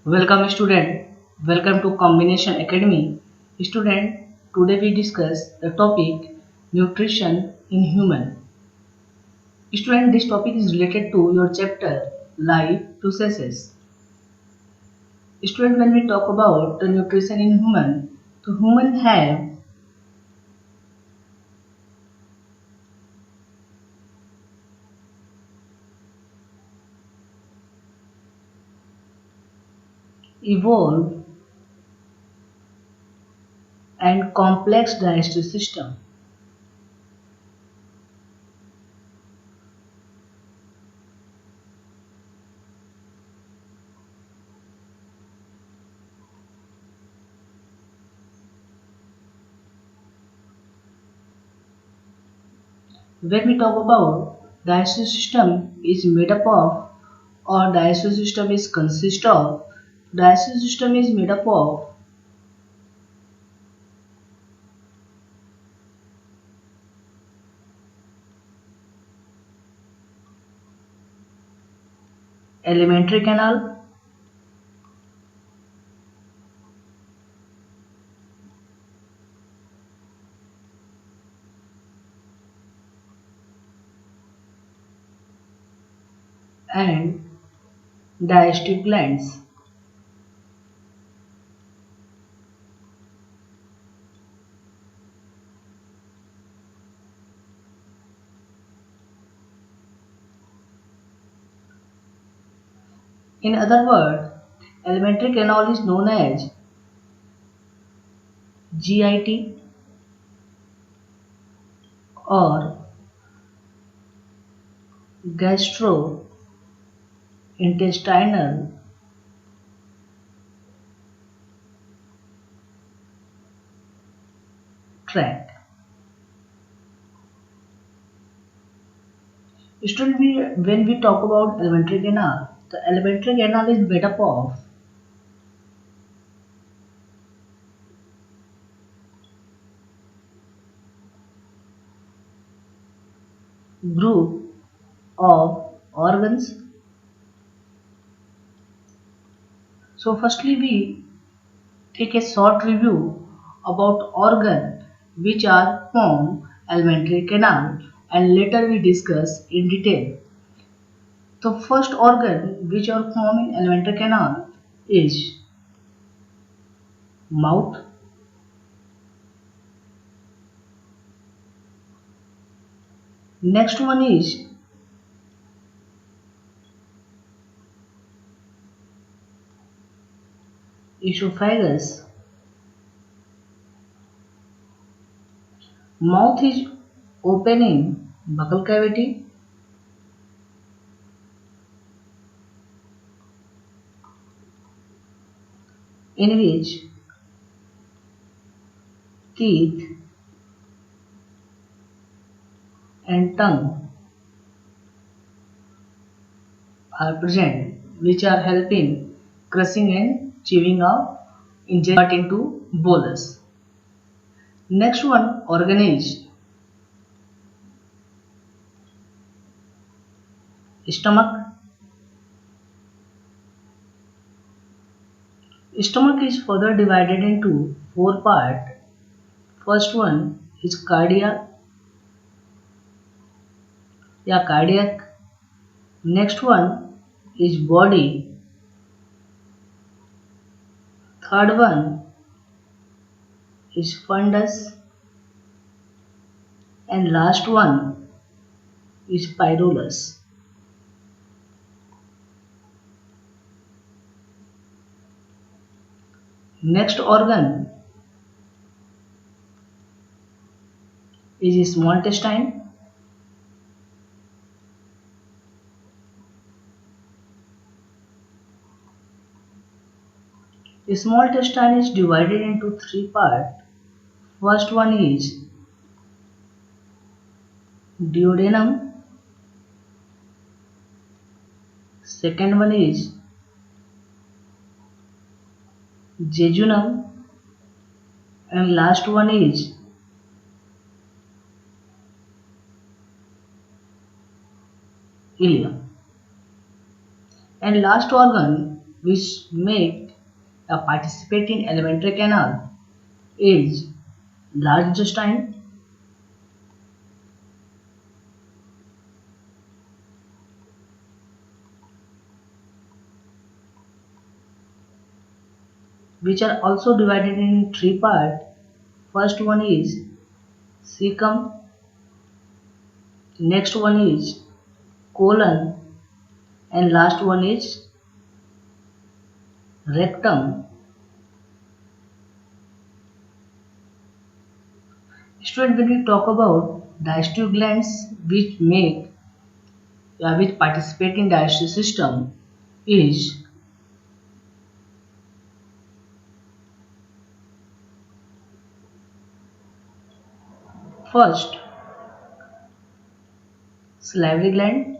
Welcome student. Welcome to Combination Academy. Student, today we discuss the topic nutrition in human. Student, this topic is related to your chapter life processes. Student, when we talk about the nutrition in human, the human have evolved and complex digestive system. When we talk about digestive system is made up of or digestive system is consist of, digestive system is made up of alimentary canal, and digestive glands. In other words, alimentary canal is known as GIT or gastrointestinal tract. Student, when we talk about alimentary canal, the alimentary canal is made up of group of organs. So firstly we take a short review about organ which are form alimentary canal and later we discuss in detail. The first organ which are formed in alimentary canal is mouth. Next one is esophagus. Mouth is open in buccal cavity. In which teeth and tongue are present which are helping crushing and chewing of ingest into bolus. Next one organ is stomach. Stomach is further divided into four parts. First one is cardiac. Next one is body. Third one is fundus. And last one is pyrolus. Next organ is small intestine. Small intestine is divided into three parts. First one is duodenum. Second one is jejunum. And last one is ileum. And last organ which make a participating alimentary canal is large intestine, which are also divided in three parts. First one is cecum, next one is colon, and last one is rectum. Student, when we talk about digestive glands which participate in digestive system is first salivary gland,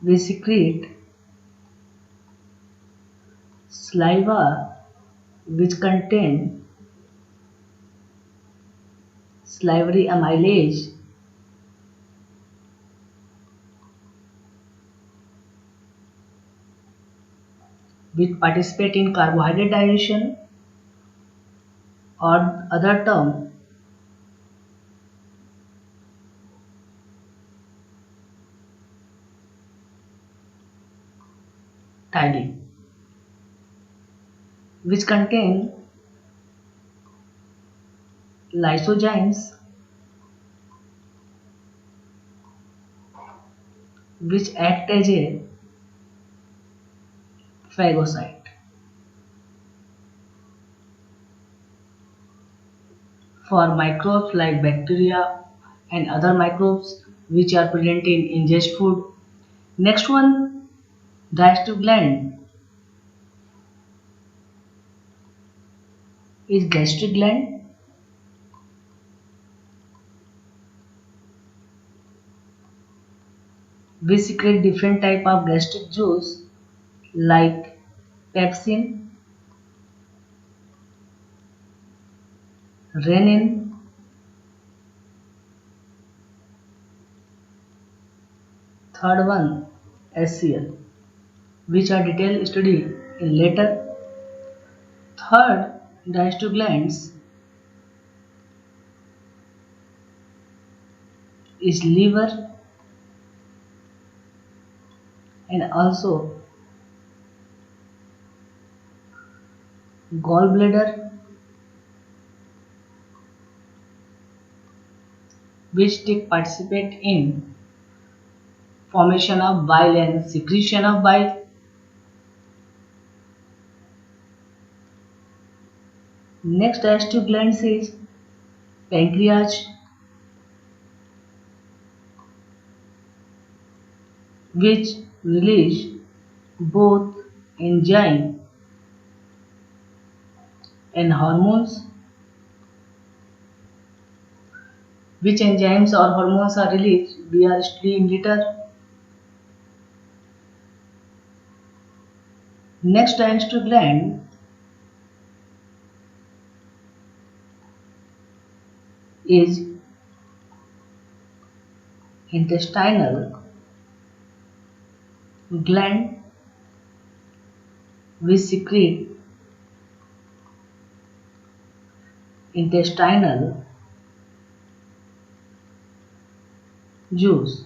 we secrete saliva which contain salivary amylase which participate in carbohydrate digestion, or other term thyroid, which contain lysozymes which act as a phagocyte. For microbes like bacteria and other microbes which are present in ingest food. Next one, digestive gland is gastric gland. We secrete different type of gastric juice like pepsin, renin, third one HCl, which are detailed study in later. Third, digestive glands is liver and also gallbladder, which take participate in formation of bile and secretion of bile. Next digestive glands is pancreas, which release both enzyme and hormones. Which enzymes or hormones are released? We are studying later. Next digestive gland is intestinal gland, which secrete intestinal juice.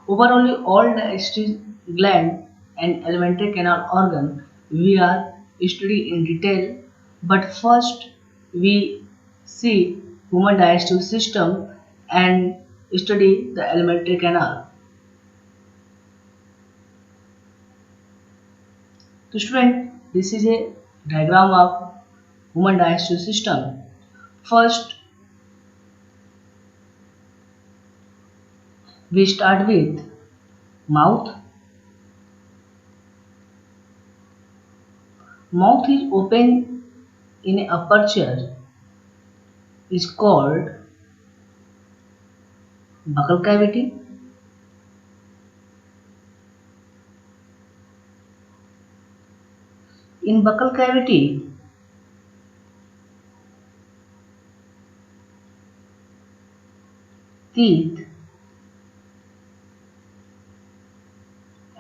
Overall, all digestive gland and alimentary canal organ we are study in detail. But first, we see human digestive system and study the alimentary canal. So, student, this is a diagram of human digestive system. First, we start with mouth. Mouth is open in an aperture is called buccal cavity. In buccal cavity, teeth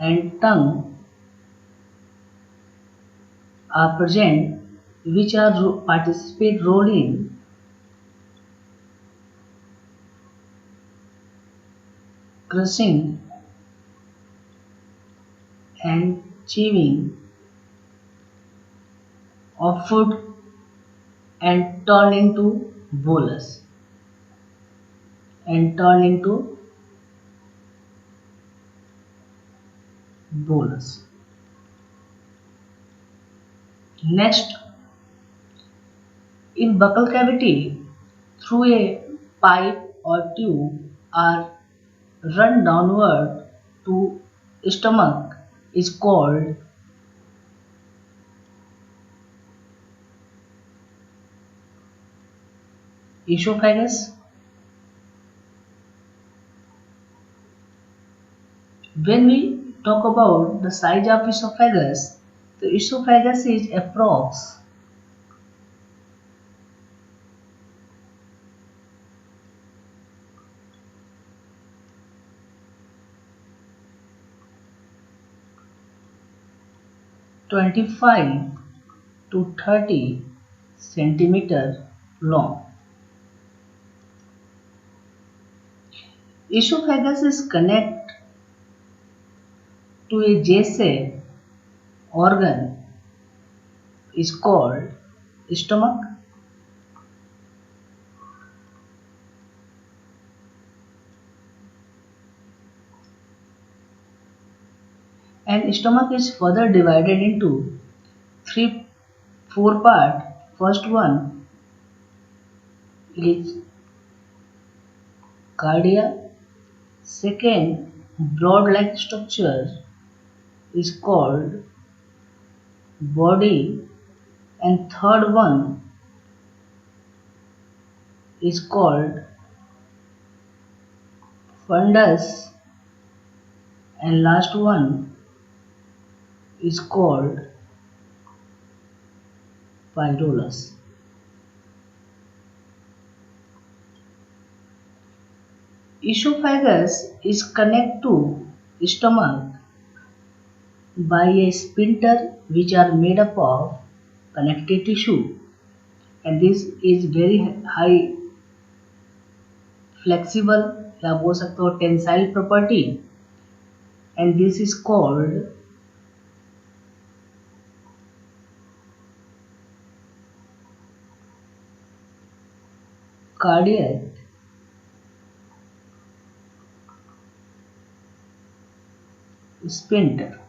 and tongue are present, which are participate role in crushing and chewing of food and turn into bolus and turn into bolus. Next, in buccal cavity, through a pipe or tube are run downward to stomach is called esophagus. When we talk about the size of esophagus, the esophagus is approx 25 to 30 centimeter long. Esophagus is connected to a J-shaped organ is called stomach, and stomach is further divided into three four parts. First one is cardia, second broad like structure is called body, and third one is called fundus, and last one is called pylorus. Esophagus is connected to stomach by a sphincter which are made up of connective tissue, and this is very high flexible या बोल सकते हो tensile property, and this is called cardiac sphincter.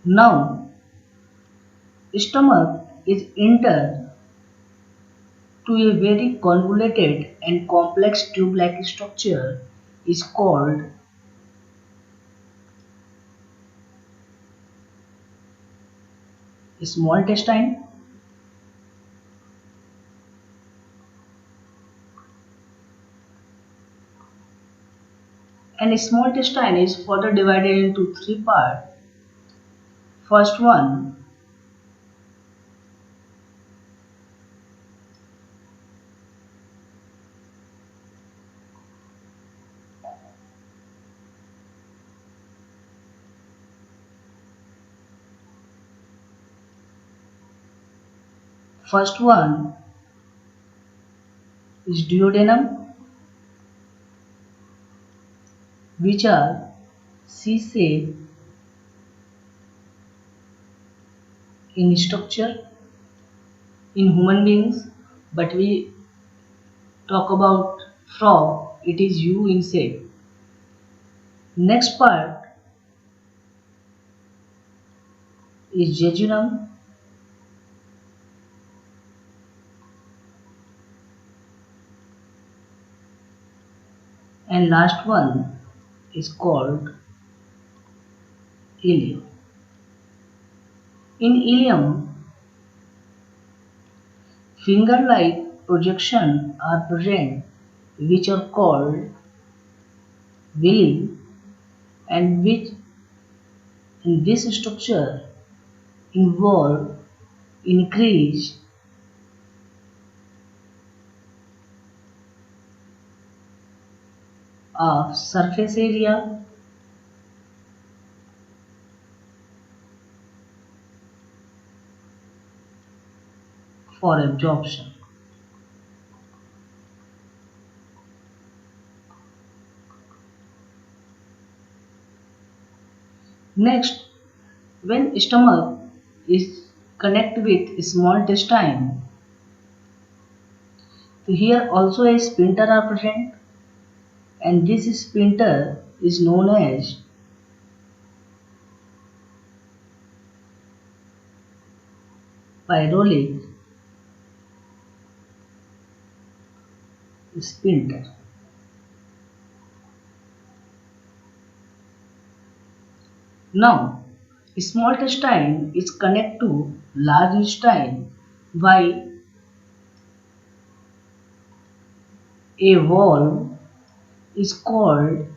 Now, stomach is entered to a very convoluted and complex tube-like structure is called small intestine, and small intestine is further divided into three parts. First one First one is duodenum, which are C-shaped in structure in human beings, but we talk about frog, it is U in shape. Next part is jejunum, and last one is called ileum. In ileum, finger-like projections are present which are called villi, and which in this structure involve increased of surface area for absorption. Next, when stomach is connect with small intestine, here also a sphincter are present, and this sphincter is known as pyrolic sphincter. Now, small intestine is connected to large intestine by a valve is called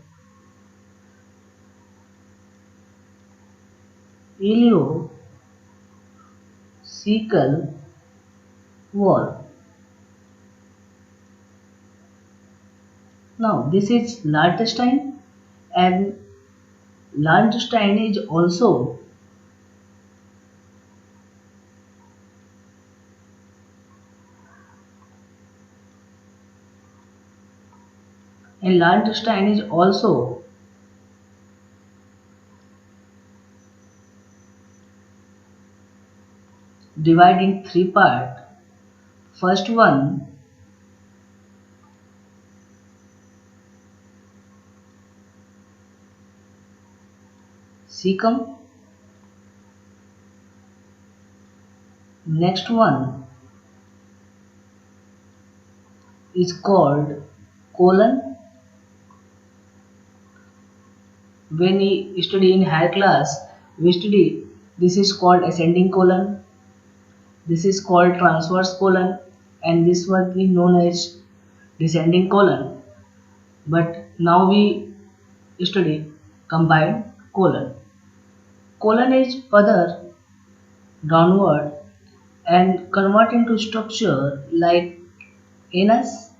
ileocecal valve. Now, this is large intestine, and large intestine is also large intestine is also divided in three parts. First one, cecum. Next one is called colon. When we study in higher class, we study this is called ascending colon, this is called transverse colon, and this one is known as descending colon. But now we study combined colon. Colon is further downward and convert into structure like anus,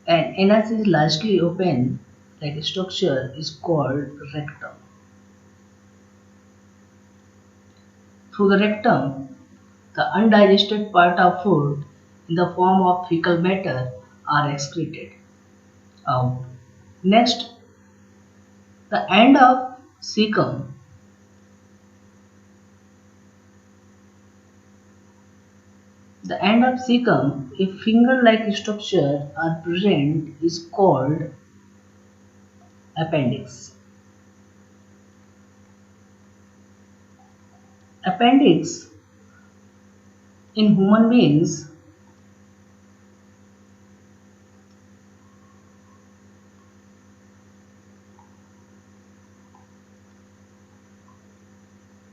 and anus is largely open like structure is called rectum. Through the rectum, the undigested part of food in the form of fecal matter are excreted out. Next, the end of cecum. The end of cecum, a finger-like structure are present, is called appendix. Appendix in human beings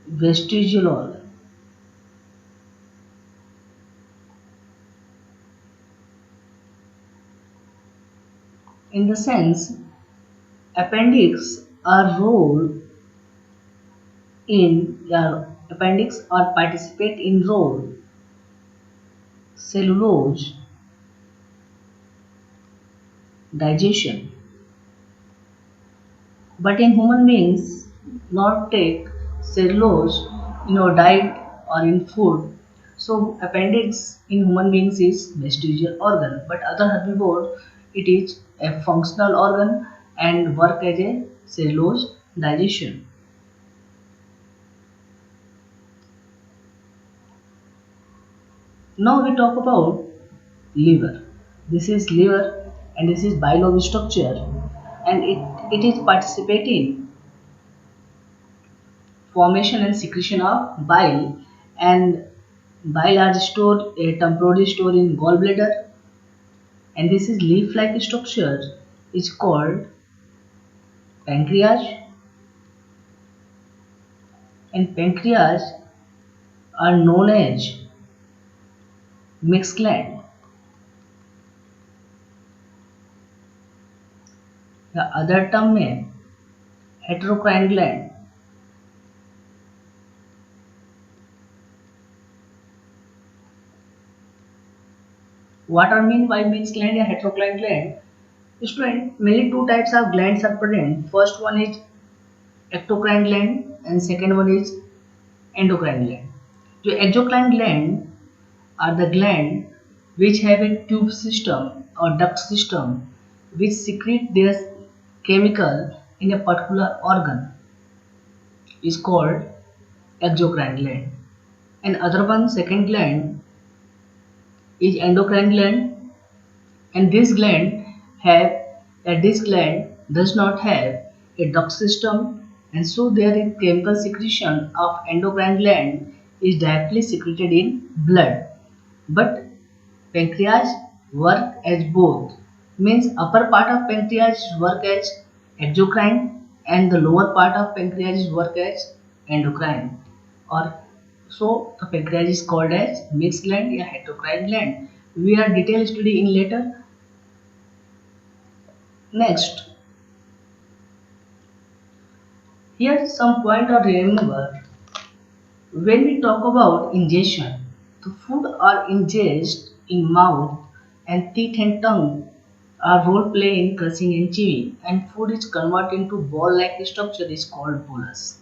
vestigial organ. In the sense, appendix are role in appendix or participate in role cellulose digestion, but in human beings not take cellulose in our diet or in food. So appendix in human beings is vestigial organ, but other herbivore it is a functional organ and work as a cellulose digestion. Now we talk about liver. This is liver and this is bile of structure, and it is participating formation and secretion of bile, and bile are stored temporarily stored in gallbladder, and this is leaf-like structure is called pancreas, and pancreas are known as mixed gland. The other term में heterocrine gland. What are mean by mixed gland या heterocrine gland? Student, mainly two types of glands are present. First one is ectocrine gland and second one is endocrine gland. The exocrine gland are the gland which have a tube system or duct system which secrete their chemical in a particular organ is called exocrine gland. And other one second gland is endocrine gland, and this gland does not have a duct system, and so their chemical secretion of endocrine gland is directly secreted in blood. But pancreas work as both, means upper part of pancreas work as exocrine and the lower part of pancreas work as endocrine, or so the pancreas is called as mixed gland or heterocrine gland. We are detailed study in later. Next, here some point to remember. When we talk about ingestion, the food are ingested in mouth, and teeth and tongue are role play in crushing and chewing, and food is converted into ball-like structure is called bolus.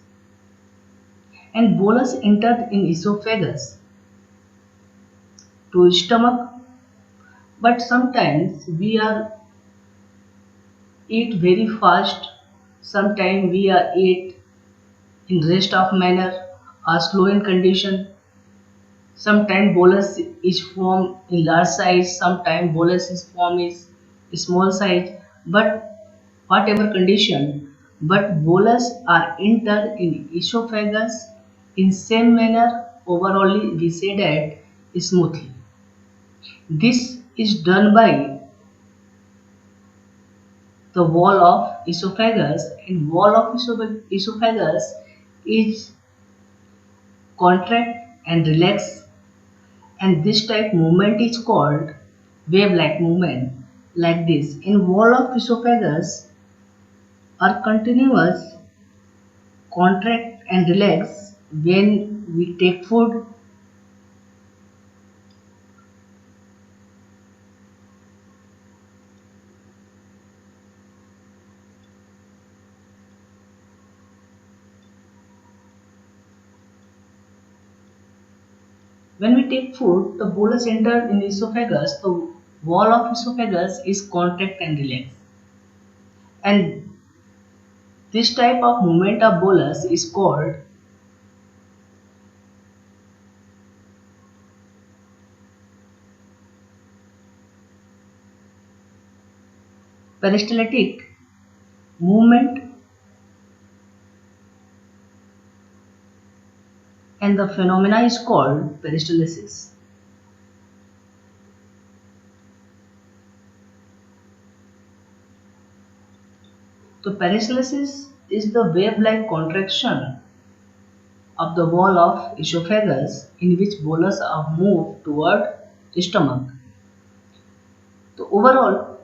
And bolus entered in esophagus to stomach, but sometimes we are eat very fast, sometimes we are eat in rest of manner or slow in condition. Sometimes bolus is formed in large size, sometimes bolus is formed is small size. But whatever condition, but bolus are entered in esophagus in same manner. Overall, we say that smoothly. This is done by the wall of esophagus, and wall of esophagus is contract and relax, and this type movement is called wave like movement. Like this in wall of esophagus are continuous contract and relax when we take food. When we take food, the bolus enter in esophagus, the wall of esophagus is contract and relax, and this type of movement of bolus is called peristaltic movement, and the phenomena is called peristalsis. So peristalsis is the wave-like contraction of the wall of esophagus in which bolus are moved toward stomach. So overall,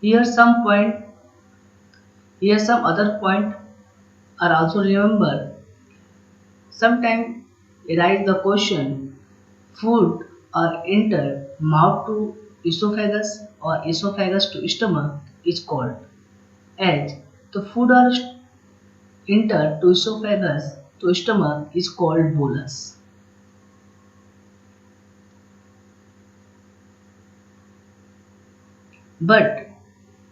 here some point, here some other point are also remember. Sometimes arise the question: food are entered mouth to esophagus or esophagus to stomach is called as the food are entered to esophagus to stomach is called bolus. But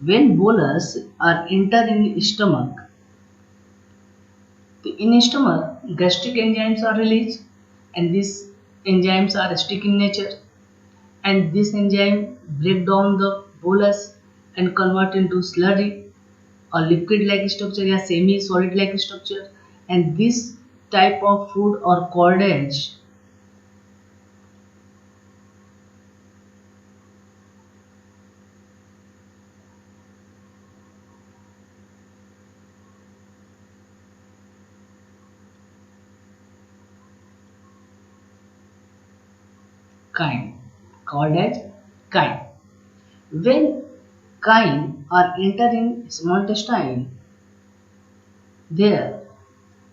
when bolus are entered in stomach, in stomach gastric enzymes are released, and these enzymes are stick in nature, and this enzyme break down the bolus and convert into slurry or liquid like structure or semi solid like structure, and this type of food are called as chyme, called as chyme. When chyme are entered in small intestine, their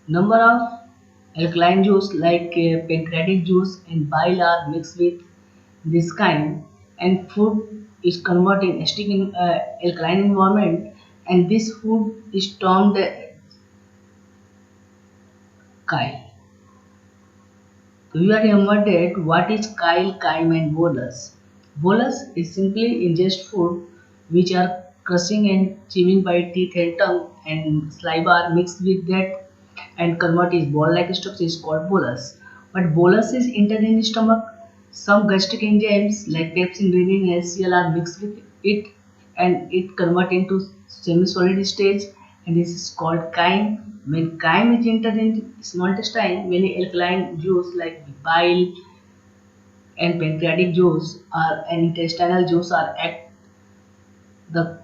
number of alkaline juice like pancreatic juice and bile are mixed with this chyme, and food is converted in acidic alkaline environment, and this food is termed chyle. We are reminded what is chyle, chyme and bolus. Bolus is simply ingest food which are crushing and chewing by teeth and tongue, and saliva are mixed with that and convert is ball-like structure is called bolus. But bolus is entered in the stomach. Some gastric enzymes like pepsin, renin, and HCl are mixed with it and it convert into semi-solid stage, and this is called chyme. When chyme is entered in small intestine, many alkaline juice like bile and pancreatic juice are and intestinal juice are act the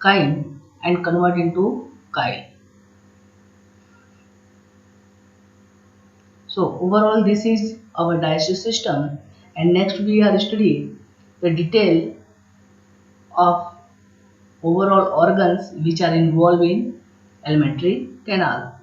chyme and convert into chyle. So overall this is our digestive system, and next we are studying the detail of overall organs which are involved in alimentary canal.